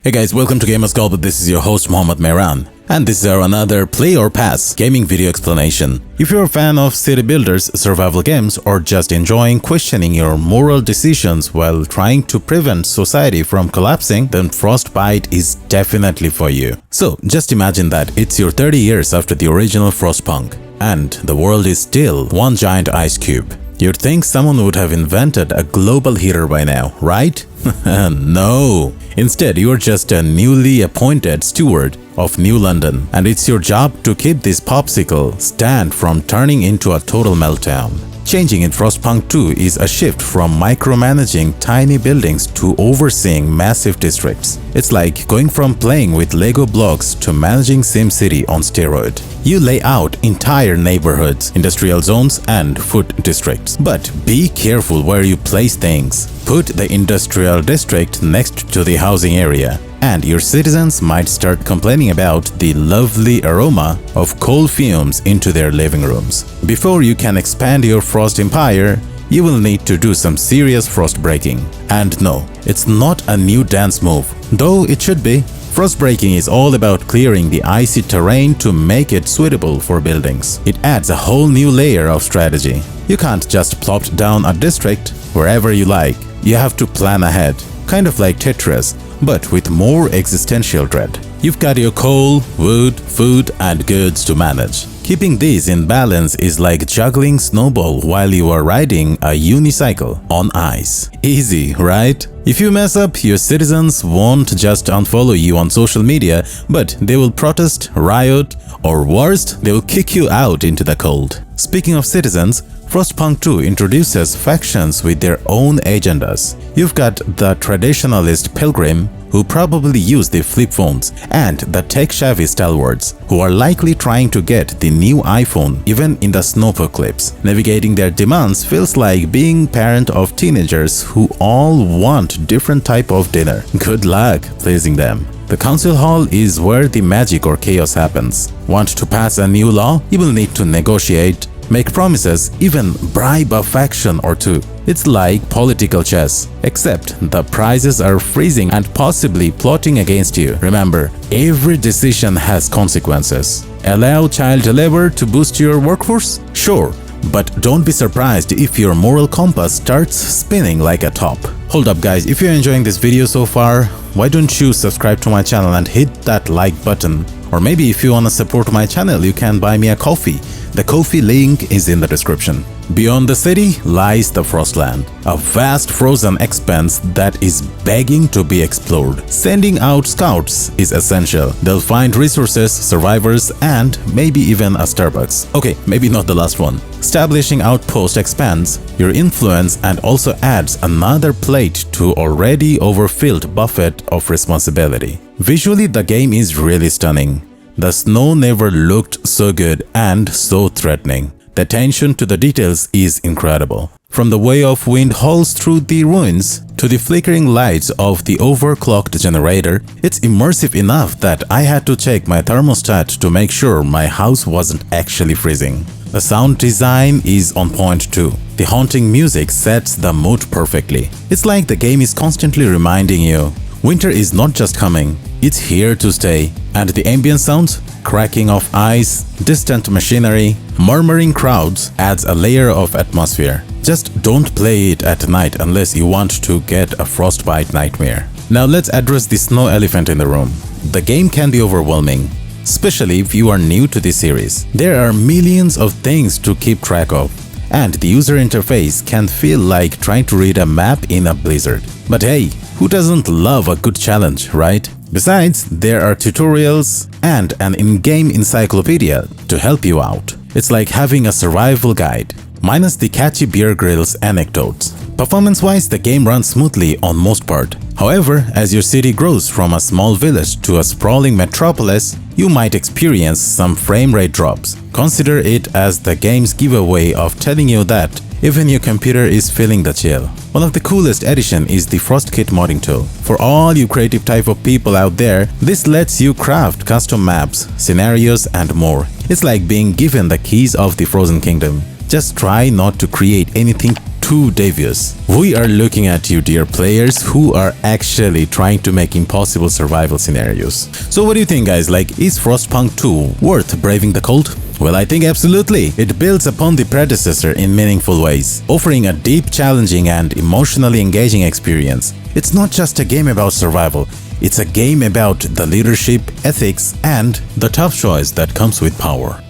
Hey guys, welcome to Gamers Gulp. This is your host Mohammad Mehran, and this is our another Play or Pass gaming video explanation. If you're a fan of city builders, survival games, or just enjoying questioning your moral decisions while trying to prevent society from collapsing, then Frostbite is definitely for you. So just imagine that it's your 30 years after the original Frostpunk, and the world is still one giant ice cube. You'd think someone would have invented a global heater by now, right? No. Instead, you're just a newly appointed steward of New London, and it's your job to keep this popsicle stand from turning into a total meltdown. Changing in Frostpunk 2 is a shift from micromanaging tiny buildings to overseeing massive districts. It's like going from playing with Lego blocks to managing SimCity on steroid. You lay out entire neighborhoods, industrial zones, and food districts. But be careful where you place things. Put the industrial district next to the housing area, and your citizens might start complaining about the lovely aroma of coal fumes into their living rooms. Before you can expand your frost empire, you will need to do some serious frost breaking. And no, it's not a new dance move, though it should be. Frost breaking is all about clearing the icy terrain to make it suitable for buildings. It adds a whole new layer of strategy. You can't just plop down a district wherever you like. You have to plan ahead, kind of like Tetris, but with more existential dread. You've got your coal, wood, food, and goods to manage. Keeping these in balance is like juggling snowball while you are riding a unicycle on ice. Easy, right? If you mess up, your citizens won't just unfollow you on social media, but they will protest, riot, or worst, they will kick you out into the cold. Speaking of citizens, Frostpunk 2 introduces factions with their own agendas. You've got the traditionalist pilgrim, who probably use the flip phones, and the tech-savvy stalwarts, who are likely trying to get the new iPhone even in the snowpocalypse. Navigating their demands feels like being parent of teenagers who all want different type of dinner. Good luck pleasing them. The council hall is where the magic or chaos happens. Want to pass a new law? You will need to negotiate, make promises, even bribe a faction or two. It's like political chess, except the prizes are freezing and possibly plotting against you. Remember, every decision has consequences. Allow child labor to boost your workforce? Sure, but don't be surprised if your moral compass starts spinning like a top. Hold up guys, if you're enjoying this video so far, why don't you subscribe to my channel and hit that like button? Or maybe if you want to support my channel, you can buy me a coffee. The coffee link is in the description. Beyond the city lies the Frostland, a vast frozen expanse that is begging to be explored. Sending out scouts is essential. They'll find resources, survivors, and maybe even a Starbucks. Okay, maybe not the last one. Establishing outpost expands your influence and also adds another plate to already overfilled buffet of responsibility. Visually, the game is really stunning. The snow never looked so good and so threatening. The attention to the details is incredible. From the way of wind howls through the ruins to the flickering lights of the overclocked generator, it's immersive enough that I had to check my thermostat to make sure my house wasn't actually freezing. The sound design is on point too. The haunting music sets the mood perfectly. It's like the game is constantly reminding you, winter is not just coming, it's here to stay. And the ambient sounds, cracking of ice, distant machinery, murmuring crowds adds a layer of atmosphere. Just don't play it at night unless you want to get a frostbite nightmare. Now let's address the snow elephant in the room. The game can be overwhelming, especially if you are new to this series. There are millions of things to keep track of, and the user interface can feel like trying to read a map in a blizzard. But hey, who doesn't love a good challenge, right? Besides, there are tutorials and an in-game encyclopedia to help you out. It's like having a survival guide, minus the catchy Bear Grylls anecdotes. Performance-wise, the game runs smoothly on most part. However, as your city grows from a small village to a sprawling metropolis, you might experience some frame rate drops. Consider it as the game's giveaway of telling you that even your computer is feeling the chill. One of the coolest addition is the FrostKit modding tool. For all you creative type of people out there, this lets you craft custom maps, scenarios, and more. It's like being given the keys of the Frozen Kingdom. Just try not to create anything too devious. We are looking at you, dear players, who are actually trying to make impossible survival scenarios. So what do you think, guys? Like, is Frostpunk 2 worth braving the cold? Well, I think absolutely. It builds upon the predecessor in meaningful ways, offering a deep, challenging, and emotionally engaging experience. It's not just a game about survival, it's a game about the leadership, ethics, and the tough choice that comes with power.